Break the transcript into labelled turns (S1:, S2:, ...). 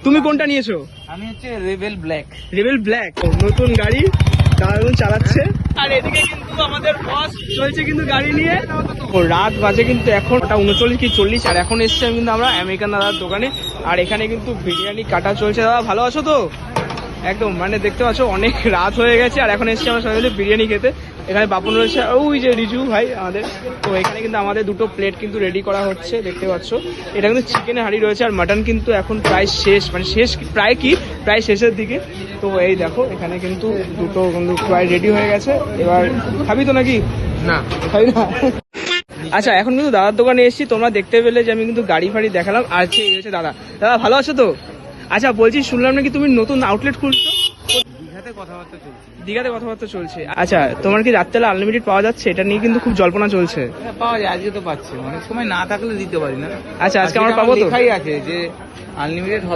S1: তুমি কোনটা নিয়েছো?
S2: আমি হচ্ছে রেবেল ব্ল্যাক।
S1: রেবেল ব্ল্যাক, নতুন গাড়ি, দারুণ চালাচ্ছে। আর এদিকে কিন্তু আমাদের বস চলছে কিন্তু গাড়ি নিয়ে। ও রাত বাজে কিন্তু এখন 39 কি 40, আর এখন এসছি কিন্তু আমরা আমেরিকান দাদার দোকানে। আর এখানে কিন্তু বিরিয়ানি কাটা চলছে। দাদা ভালো আছো তো? একদম, মানে দেখতে পাচ্ছ অনেক রাত হয়ে গেছে, আর এখন এসছি আমরা সবাই মিলে বিরিয়ানি খেতে। এখানে বাপন রয়েছে, ওই যে রিজু ভাই আমাদের। তো এখানে কিন্তু আমাদের দুটো প্লেট কিন্তু রেডি করা হচ্ছে, দেখতে পাচ্ছ। এটা কিন্তু চিকেনের হাঁড়ি রয়েছে, আর মাটন কিন্তু এখন প্রায় শেষ, মানে শেষ প্রায় শেষের দিকে। তো এই দেখো এখানে কিন্তু দুটো কিন্তু প্রায় রেডি হয়ে গেছে। এবার খাবি তো নাকি?
S2: না
S1: খাবি না? আচ্ছা, এখন কিন্তু দাদার দোকানে এসেছি, তোমরা দেখতে পেলে যে আমি কিন্তু গাড়ি ফাড়ি দেখালাম। আর এই হচ্ছে দাদা। দাদা ভালো আছো তো? আচ্ছা বলছি, শুনলাম নাকি তুমি নতুন আউটলেট খুলছো? দীঘাতে কথাবার্তা চলছে। আচ্ছা, তোমার কি রাত্রেবেলা আনলিমিটেড পাওয়া যাচ্ছে? এটা নিয়ে কিন্তু খুব জল্পনা চলছে।
S2: হ্যাঁ, পাওয়া যায়, আজকে তো পাচ্ছি, অনেক সময় না থাকলে দিতে পারি না।
S1: আচ্ছা, আজকে আমরা পাবো তো?
S2: লেখাই আছে যে আনলিমিটেড হবে।